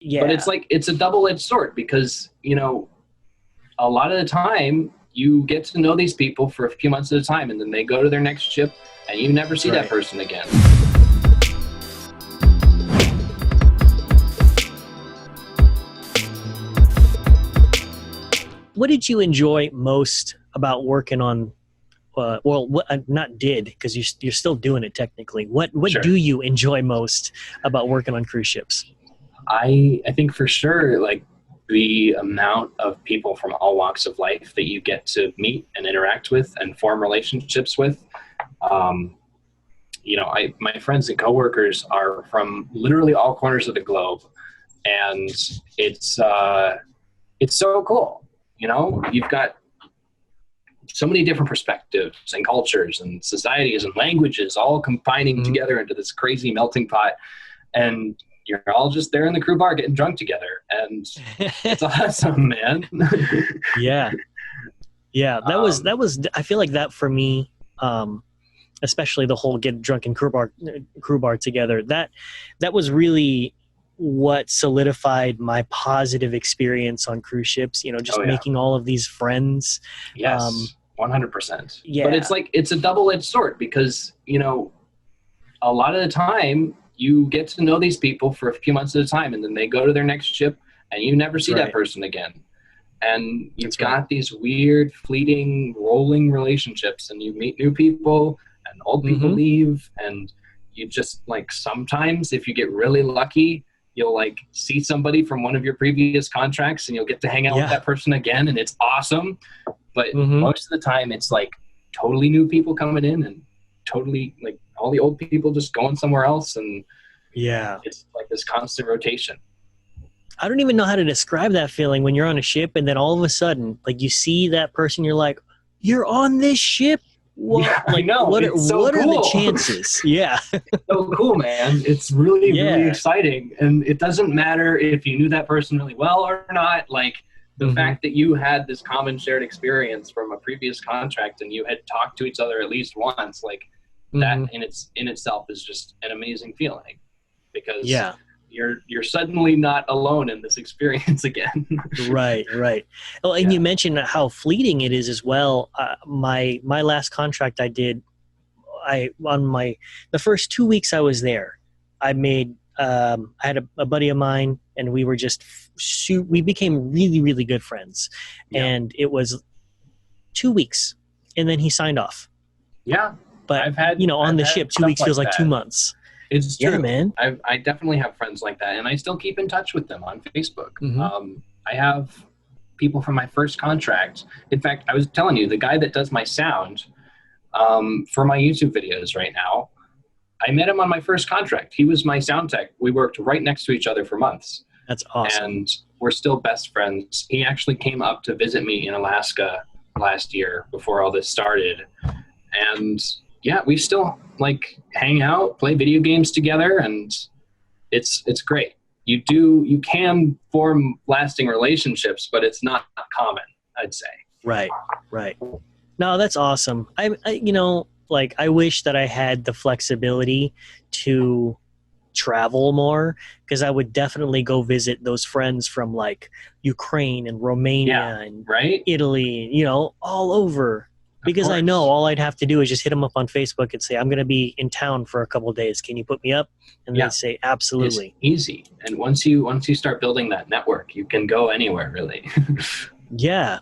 Yeah. But it's like, it's a double-edged sword because, you know, a lot of the time you get to know these people for a few months at a time and then they go to their next ship and you never see that person again. What did you enjoy most about working on, because you're still doing it technically. What Sure. do you enjoy most about working on cruise ships? I think for sure, like, the amount of people from all walks of life that you get to meet and interact with and form relationships with. You know, my friends and coworkers are from literally all corners of the globe, and it's so cool. You know, you've got so many different perspectives and cultures and societies and languages all combining together into this crazy melting pot, and you're all just there in the crew bar getting drunk together, and it's awesome, man. Yeah. That was. I feel like that for me, especially the whole get drunk in crew bar together. That was really what solidified my positive experience on cruise ships. You know, just making all of these friends. Yes, 100%. Yeah, but it's like, it's a double-edged sword because, you know, a lot of the time you get to know these people for a few months at a time and then they go to their next ship and you never see that person again. And you've got these weird, fleeting, rolling relationships, and you meet new people and old people leave, and you just, like, sometimes if you get really lucky, you'll, like, see somebody from one of your previous contracts and you'll get to hang out with that person again, and it's awesome. But most of the time it's like totally new people coming in and totally, like, all the old people just going somewhere else, and it's like this constant rotation. I don't even know how to describe that feeling when you're on a ship and then all of a sudden, like, you see that person, you're like, you're on this ship? What? Yeah, like, I know. What it's so are cool. the chances? Yeah. It's so cool, man. It's really, really exciting. And it doesn't matter if you knew that person really well or not. Like, the fact that you had this common shared experience from a previous contract and you had talked to each other at least once, like, that in itself is just an amazing feeling, because you're suddenly not alone in this experience again. Right. Well, and you mentioned how fleeting it is as well. My last contract I did, the first 2 weeks I was there, I made I had a buddy of mine, and we were just we became really, really good friends. And it was 2 weeks, and then he signed off. Yeah. But on the ship, 2 weeks feels like 2 months. It's true, man. I definitely have friends like that, and I still keep in touch with them on Facebook. I have people from my first contract. In fact, I was telling you, the guy that does my sound for my YouTube videos right now, I met him on my first contract. He was my sound tech. We worked right next to each other for months. That's awesome. And we're still best friends. He actually came up to visit me in Alaska last year before all this started. And yeah, we still, like, hang out, play video games together, and it's great. You can form lasting relationships, but it's not common, I'd say. Right. No, that's awesome. I I wish that I had the flexibility to travel more, because I would definitely go visit those friends from, like, Ukraine and Romania and Italy, all over. Because I know all I'd have to do is just hit them up on Facebook and say, I'm going to be in town for a couple of days. Can you put me up? And they'd say, absolutely. It's easy. And once you start building that network, you can go anywhere, really. Yeah.